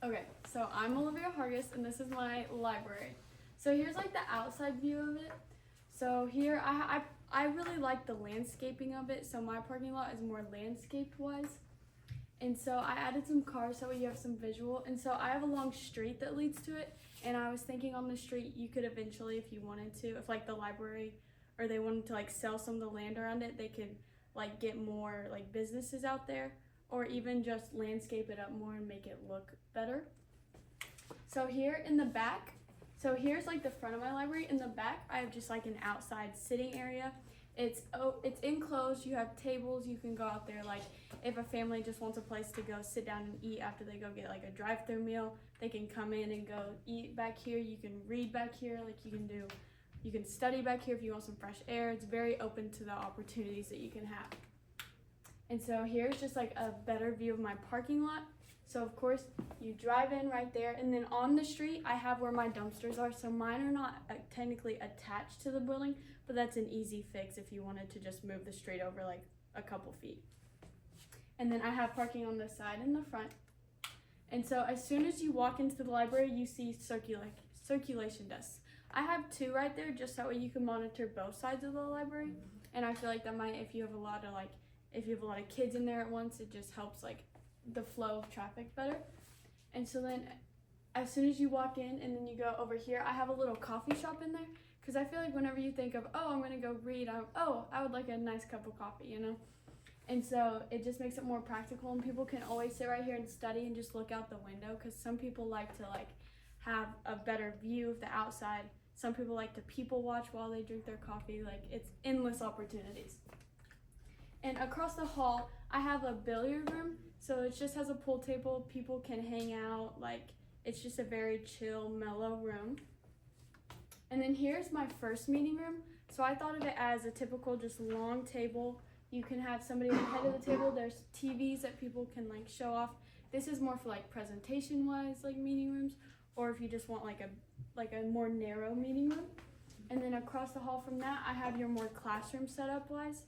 Okay, so I'm Olivia and this is my library. So here's like the outside view of it. So here I really like the landscaping of it. So my parking lot is more landscaped wise. And so I added some cars so you have some visual. And so I have a long street that leads to it. And I was thinking on the street you could eventually, if you wanted to, if like the library or they wanted to like sell some of the land around it, they could like get more like businesses out there or even just landscape it up more and make it look better. So here in the back, so here's like the front of my library. In the back, I have just like an outside sitting area. It's enclosed. You have tables. You can go out there. Like if a family just wants a place to go sit down and eat after they go get like a drive-through meal, they can come in and go eat back here. You can read back here. Like you can study back here if you want some fresh air. It's very open to the opportunities that you can have. And so here's just like a better view of my parking lot. So of course you drive in right there, and then on the street I have where my dumpsters are. So mine are not technically attached to the building, but that's an easy fix if you wanted to just move the street over like a couple feet. And then I have parking on the side and the front. And so as soon as you walk into the library, you see circulation desks. I have two right there just that way you can monitor both sides of the library. And I feel like that might, if you have a lot of kids in there at once, it just helps like the flow of traffic better. And so then as soon as you walk in and then you go over here, I have a little coffee shop in there because I feel like whenever you think of, oh, I'm gonna go read, I would like a nice cup of coffee, you know? And so it just makes it more practical, and people can always sit right here and study and just look out the window, because some people like to like have a better view of the outside. Some people like to people watch while they drink their coffee. Like it's endless opportunities. And across the hall, I have a billiard room. So it just has a pool table. People can hang out. Like it's just a very chill, mellow room. And then here's my first meeting room. So I thought of it as a typical just long table. You can have somebody at the head of the table. There's TVs that people can like show off. This is more for like presentation wise, like meeting rooms, or if you just want like a more narrow meeting room. And then across the hall from that, I have your more classroom setup wise.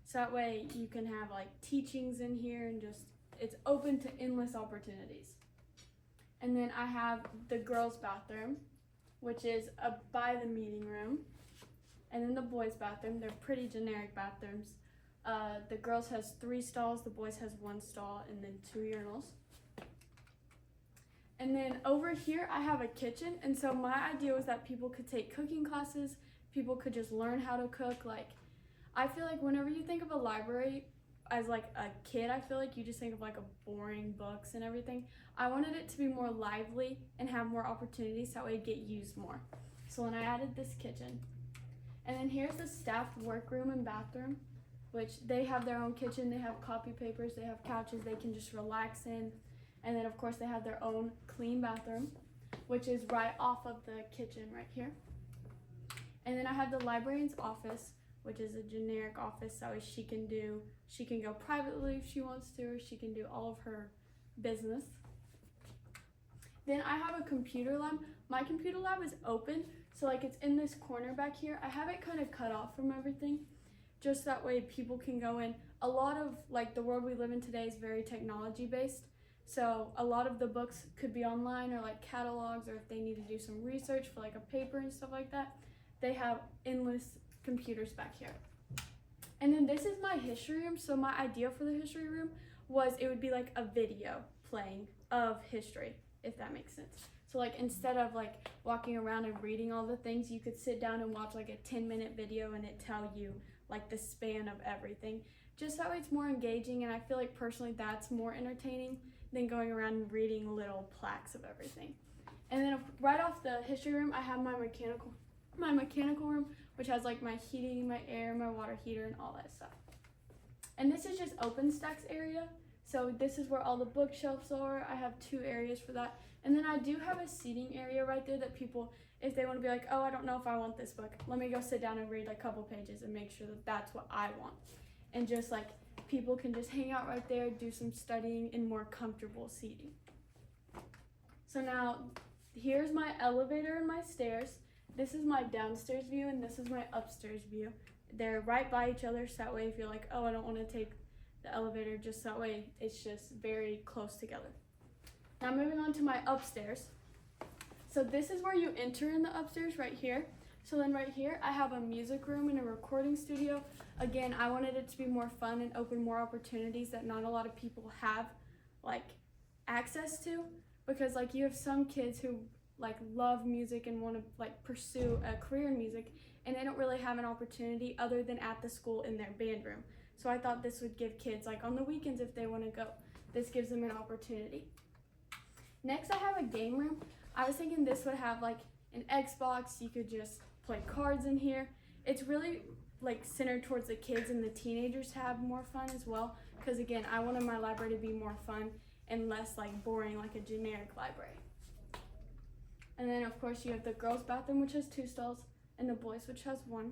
So that way you can have like teachings in here, and just it's open to endless opportunities. And then I have the girls' bathroom, which is by the meeting room. And then the boys' bathroom, they're pretty generic bathrooms. The girls has 3 stalls, the boys has 1 stall, and then 2 urinals. And then over here I have a kitchen, and so my idea was that people could take cooking classes, people could just learn how to cook. Like I feel like whenever you think of a library as like a kid, I feel like you just think of like a boring books and everything. I wanted it to be more lively and have more opportunities, so that way it'd get used more. So then I added this kitchen. And then here's the staff workroom and bathroom, which they have their own kitchen. They have copy papers, they have couches they can just relax in. And then of course they have their own clean bathroom, which is right off of the kitchen right here. And then I have the librarian's office, which is a generic office, so she can go privately if she wants to, or she can do all of her business. Then I have a computer lab. My computer lab is open, so like it's in this corner back here. I have it kind of cut off from everything, just that way people can go in. A lot of like the world we live in today is very technology based, so a lot of the books could be online or like catalogs, or if they need to do some research for like a paper and stuff like that, they have endless computers back here. And then this is my history room. So my idea for the history room was it would be like a video playing of history, if that makes sense. So like instead of like walking around and reading all the things, you could sit down and watch like a 10-minute video and it tell you like the span of everything. Just that way it's more engaging, and I feel like personally that's more entertaining than going around and reading little plaques of everything. And then right off the history room, I have my mechanical room, which has like my heating, my air, my water heater, and all that stuff. And this is just open stacks area. So this is where all the bookshelves are. I have 2 areas for that. And then I do have a seating area right there that people, if they want to be like, oh, I don't know if I want this book, let me go sit down and read a couple pages and make sure that that's what I want. And just like people can just hang out right there, do some studying in more comfortable seating. So now here's my elevator and my stairs. This is my downstairs view, and this is my upstairs view. They're right by each other, so that way if you're like, oh, I don't want to take the elevator, just that way it's just very close together. Now moving on to my upstairs. So this is where you enter in the upstairs right here. So then right here, I have a music room and a recording studio. Again, I wanted it to be more fun and open more opportunities that not a lot of people have like access to, because like you have some kids who like love music and want to like pursue a career in music, and they don't really have an opportunity other than at the school in their band room. So I thought this would give kids, like on the weekends if they want to go, this gives them an opportunity. Next, I have a game room. I was thinking this would have like an Xbox, you could just play cards in here. It's really like centered towards the kids and the teenagers to have more fun as well, because again, I wanted my library to be more fun and less like boring like a generic library. And then of course you have the girls' bathroom, which has 2 stalls, and the boys', which has 1.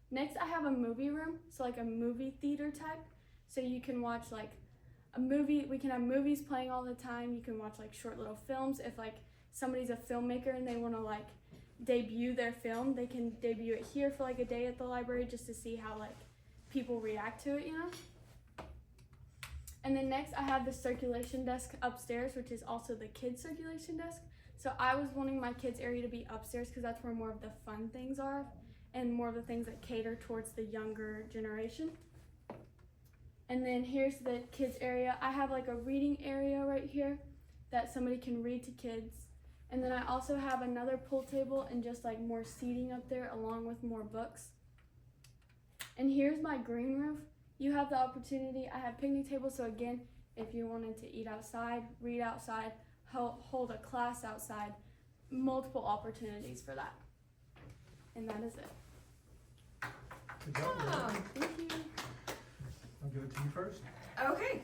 Next, I have a movie room, so like a movie theater type. So you can watch like a movie, we can have movies playing all the time. You can watch like short little films. If like somebody's a filmmaker and they want to like debut their film, they can debut it here for like a day at the library just to see how like people react to it, you know? And then next I have the circulation desk upstairs, which is also the kids' circulation desk. So I was wanting my kids' area to be upstairs because that's where more of the fun things are and more of the things that cater towards the younger generation. And then here's the kids' area. I have like a reading area right here that somebody can read to kids. And then I also have another pool table and just like more seating up there along with more books. And here's my green roof. You have the opportunity, I have picnic tables, so again, if you wanted to eat outside, read outside, hold a class outside, multiple opportunities for that. And that is it. Good job. Wow. Thank you. I'll give it to you first. Okay.